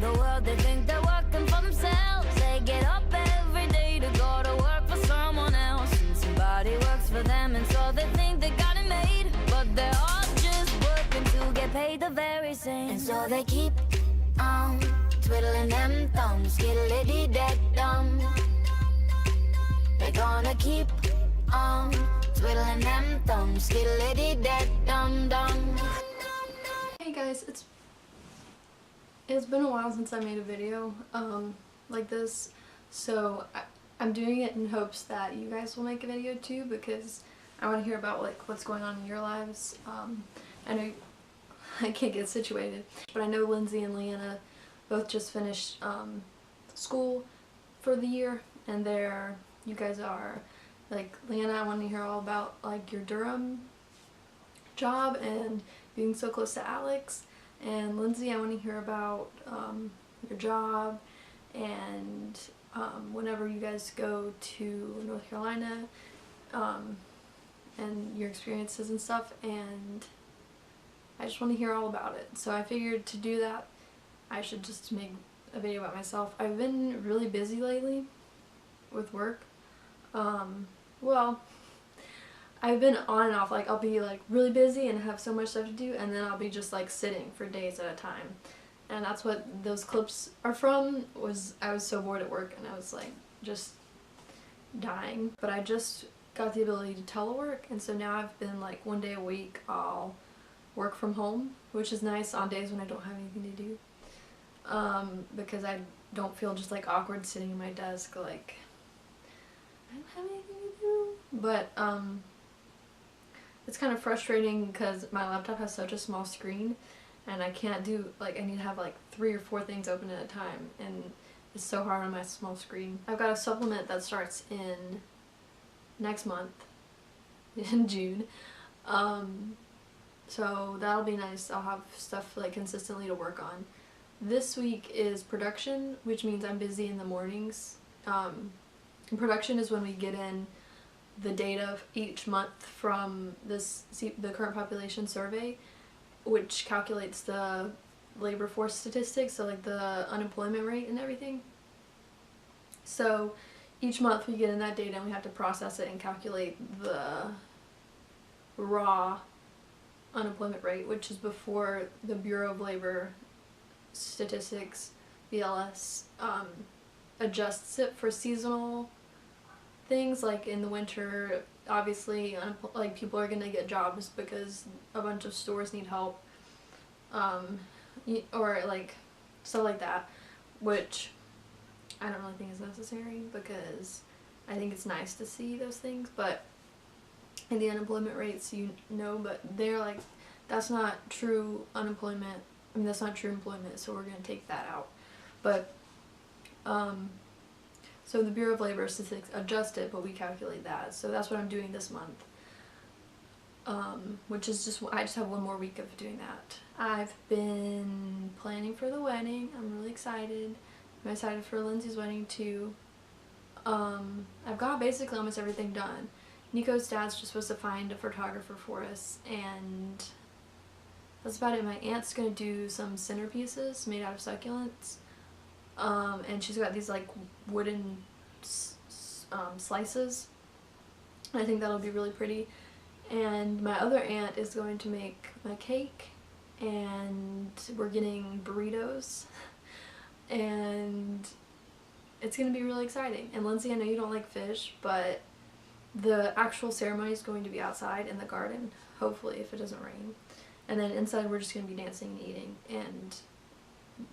the world, they think they're working for themselves. They get up every day to go to work for someone else, and somebody works for them, and so they think they got it made. But they're all just working to get paid the very same. And so they keep on twiddling them thumbs, skiddly-dee-deck-dum. They're gonna keep on twiddling them thumbs, skiddly-dee-deck-dum-dum. Hey guys, it's been a while since I made a video like this, so I'm doing it in hopes that you guys will make a video too, because I want to hear about like what's going on in your lives. I know I can't get situated, but I know Lindsay and Leanna both just finished school for the year, and you guys are like, Leanna, I want to hear all about like your Durham job and being so close to Alex, and Lindsay, I want to hear about your job and whenever you guys go to North Carolina and your experiences and stuff, and I just want to hear all about it. So I figured to do that I should just make a video about myself. I've been really busy lately with work. Well, I've been on and off. Like, I'll be like really busy and have so much stuff to do, and then I'll be just like sitting for days at a time. And that's what those clips are from. I was so bored at work and I was like just dying. But I just got the ability to telework, and so now I've been like one day a week I'll work from home, which is nice on days when I don't have anything to do. Because I don't feel just like awkward sitting at my desk like I don't have anything to do. But it's kind of frustrating because my laptop has such a small screen, and I can't do, like, I need to have like 3 or 4 things open at a time, and it's so hard on my small screen. I've got a supplement that starts in next month, in June, so that'll be nice. I'll have stuff like consistently to work on. This week is production, which means I'm busy in the mornings. Production is when we get in the data each month from the current population survey, which calculates the labor force statistics, so like the unemployment rate and everything. So each month we get in that data and we have to process it and calculate the raw unemployment rate, which is before the Bureau of Labor Statistics, BLS, adjusts it for seasonal things. Like in the winter, obviously, like people are gonna get jobs because a bunch of stores need help, or like stuff like that, which I don't really think is necessary because I think it's nice to see those things. But in the unemployment rates, but they're like, that's not true unemployment. I mean, that's not true employment, so we're gonna take that out. But so the Bureau of Labor Statistics adjust it, but we calculate that. So that's what I'm doing this month, which is I just have one more week of doing that. I've been planning for the wedding. I'm really excited. I'm excited for Lindsay's wedding too. I've got basically almost everything done. Nico's dad's just supposed to find a photographer for us, and that's about it. My aunt's gonna do some centerpieces made out of succulents. And she's got these like wooden slices. I think that'll be really pretty. And my other aunt is going to make my cake, and we're getting burritos, and it's gonna be really exciting. And Lindsay, I know you don't like fish, but the actual ceremony is going to be outside in the garden, hopefully, if it doesn't rain. And then inside we're just gonna be dancing and eating, and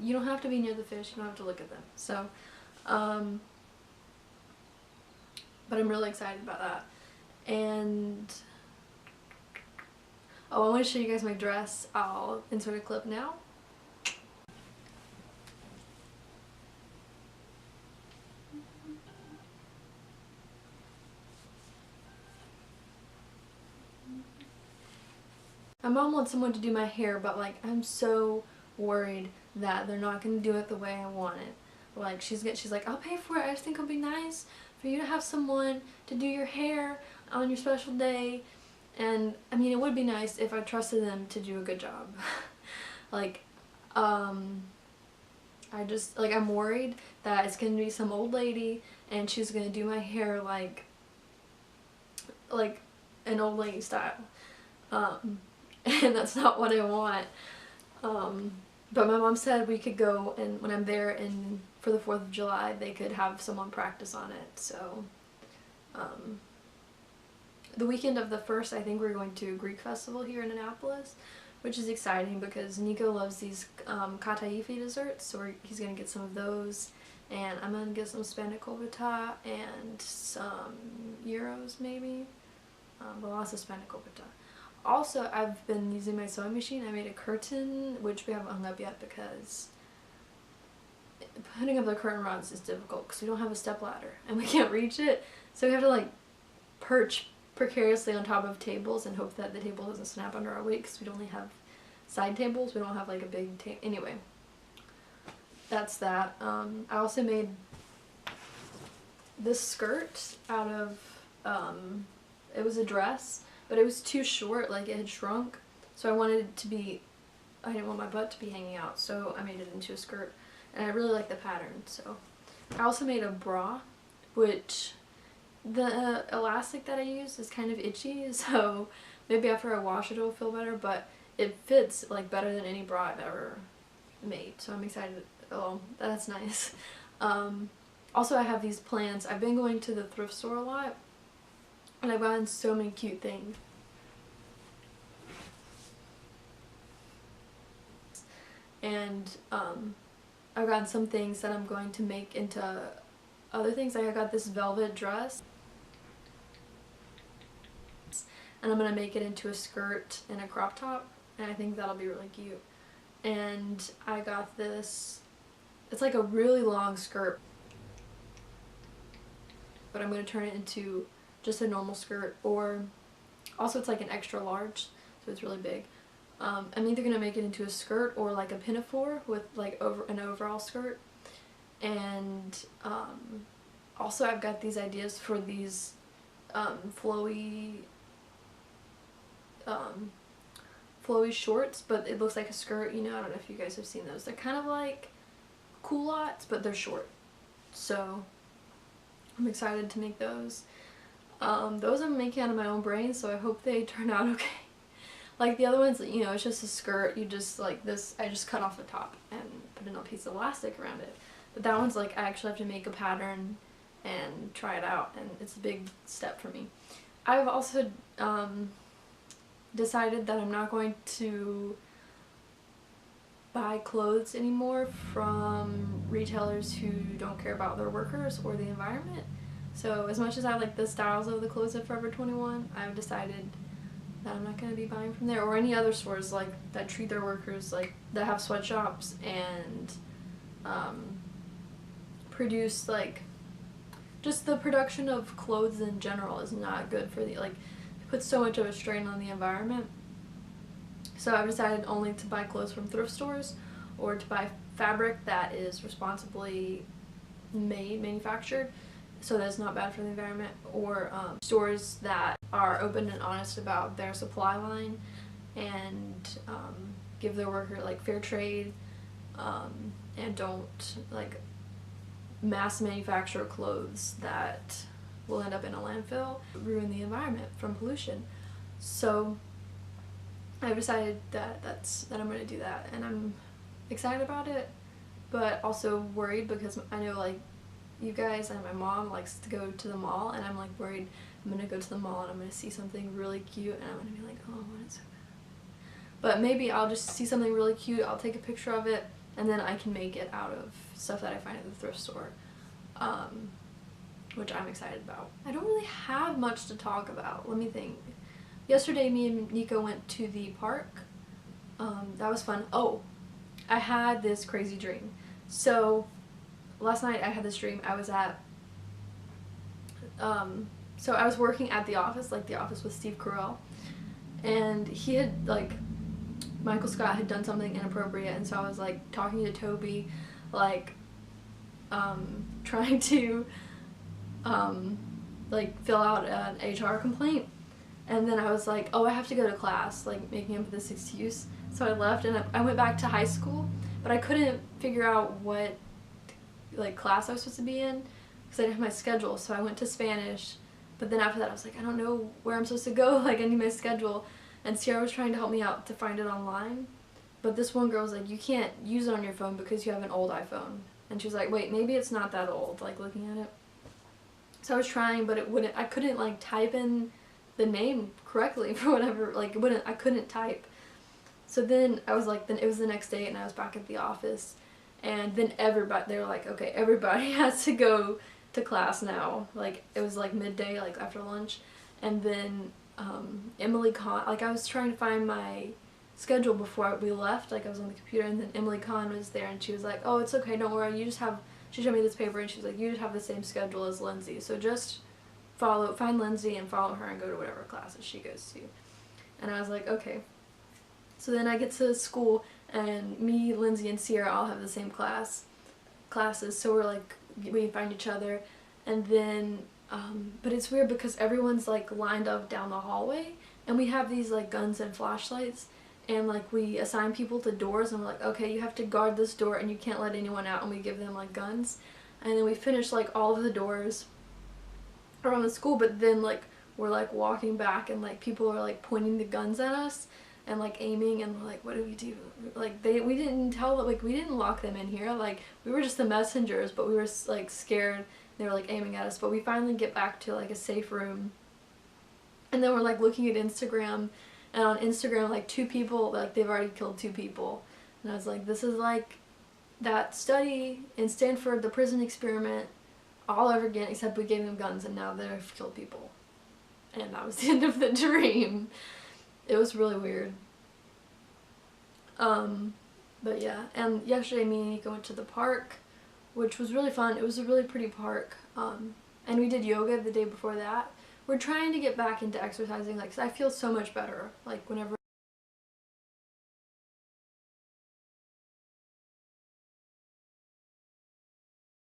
you don't have to be near the fish, you don't have to look at them. So, but I'm really excited about that. And, oh, I want to show you guys my dress. I'll insert a clip now. My mom wants someone to do my hair, but like, I'm so worried that they're not going to do it the way I want it. Like, she's like, I'll pay for it. I just think it'll be nice for you to have someone to do your hair on your special day. And I mean, it would be nice if I trusted them to do a good job. Like, I I'm worried that it's gonna be some old lady and she's gonna do my hair like an old lady style, and that's not what I want. But my mom said we could go, and when I'm there and for the 4th of July they could have someone practice on it. So the weekend of the 1st, I think we're going to a Greek festival here in Annapolis, which is exciting because Nico loves these kataifi desserts, so he's gonna get some of those, and I'm gonna get some spanakopita vita and some gyros maybe, but lots of spanakopita. Also, I've been using my sewing machine. I made a curtain, which we haven't hung up yet because putting up the curtain rods is difficult because we don't have a step ladder and we can't reach it, so we have to like perch precariously on top of tables and hope that the table doesn't snap under our weight because we only have side tables. We don't have like a big table. Anyway, that's that. I also made this skirt out of, it was a dress, but it was too short, like it had shrunk, so I wanted it to be, I didn't want my butt to be hanging out, so I made it into a skirt, and I really like the pattern. So I also made a bra, which the elastic that I use is kind of itchy, so maybe after I wash it it'll feel better, but it fits like better than any bra I've ever made, so I'm excited. Oh, that's nice. Also, I have these plans. I've been going to the thrift store a lot, and I've gotten so many cute things. And I've gotten some things that I'm going to make into other things. Like I got this velvet dress, and I'm going to make it into a skirt and a crop top, and I think that'll be really cute. And I got this, it's like a really long skirt, but I'm going to turn it into just a normal skirt, or also it's like an extra large, so it's really big. I'm either going to make it into a skirt or like a pinafore with like an overall skirt. And also I've got these ideas for these flowy shorts, but it looks like a skirt, you know. I don't know if you guys have seen those. They're kind of like culottes, but they're short. So I'm excited to make those. Those I'm making out of my own brain, so I hope they turn out okay. Like the other ones, you know, it's just a skirt. You just like this, I just cut off the top and put in a piece of elastic around it. But that one's like I actually have to make a pattern and try it out, and it's a big step for me. I've also decided that I'm not going to buy clothes anymore from retailers who don't care about their workers or the environment. So as much as I like the styles of the clothes at Forever 21, I've decided that I'm not going to be buying from there or any other stores like that treat their workers like that have sweatshops and produce like just the production of clothes in general is not good for the like it puts so much of a strain on the environment. So I've decided only to buy clothes from thrift stores or to buy fabric that is responsibly manufactured, so that's not bad for the environment, or stores that are open and honest about their supply line and give their worker like fair trade and don't like mass manufacture clothes that will end up in a landfill, ruin the environment from pollution. So I've decided that I'm going to do that, and I'm excited about it, but also worried because I know like you guys and my mom likes to go to the mall, and I'm like worried I'm going to go to the mall and I'm going to see something really cute and I'm going to be like, oh, what is so bad? But maybe I'll just see something really cute, I'll take a picture of it, and then I can make it out of stuff that I find at the thrift store, which I'm excited about. I don't really have much to talk about. Let me think. Yesterday me and Nico went to the park. That was fun. Oh, I had this crazy dream. So last night I had this dream. I was at so I was working at the office, like the office with Steve Carell, and he had like Michael Scott had done something inappropriate, and so I was like talking to Toby, like trying to like fill out an HR complaint, and then I was like, oh, I have to go to class, like making up this excuse. So I left and I went back to high school, but I couldn't figure out what like class I was supposed to be in because I didn't have my schedule. So I went to Spanish, but then after that I was like, I don't know where I'm supposed to go. Like, I need my schedule. And Sierra was trying to help me out to find it online, but this one girl was like, you can't use it on your phone because you have an old iPhone. And she was like, wait, maybe it's not that old, like looking at it. So I was trying, but it wouldn't, I couldn't like type in the name correctly for whatever, like it wouldn't, I couldn't type. So then I was like, then it was the next day and I was back at the office, and then everybody, they were like, okay, everybody has to go to class now. Like, it was like midday, like after lunch. And then Emily Kahn, like I was trying to find my schedule before we left, like I was on the computer, and then Emily Kahn was there and she was like, oh, it's okay, don't worry, you just have, she showed me this paper and she was like, you just have the same schedule as Lindsay, so just find Lindsay and follow her and go to whatever classes she goes to. And I was like, okay. So then I get to school and me, Lindsay, and Sierra all have the same classes, so we're like, we find each other. And then but it's weird because everyone's like lined up down the hallway, and we have these like guns and flashlights, and like we assign people to doors, and we're like, okay, you have to guard this door and you can't let anyone out, and we give them like guns. And then we finish like all of the doors around the school, but then like we're like walking back and like people are like pointing the guns at us and like aiming, and we're like, what do we do? Like we didn't tell them, like we didn't lock them in here, like we were just the messengers, but we were like scared. They were like aiming at us, but we finally get back to like a safe room, and then we're like looking at Instagram, and on Instagram like 2 people, like they've already killed 2 people, and I was like, this is like that study in Stanford, the prison experiment, all over again, except we gave them guns and now they've killed people. And that was the end of the dream. It was really weird. But yeah, and yesterday me and Nico went to the park, which was really fun. It was a really pretty park, and we did yoga the day before that. We're trying to get back into exercising, like, 'cause I feel so much better, like, whenever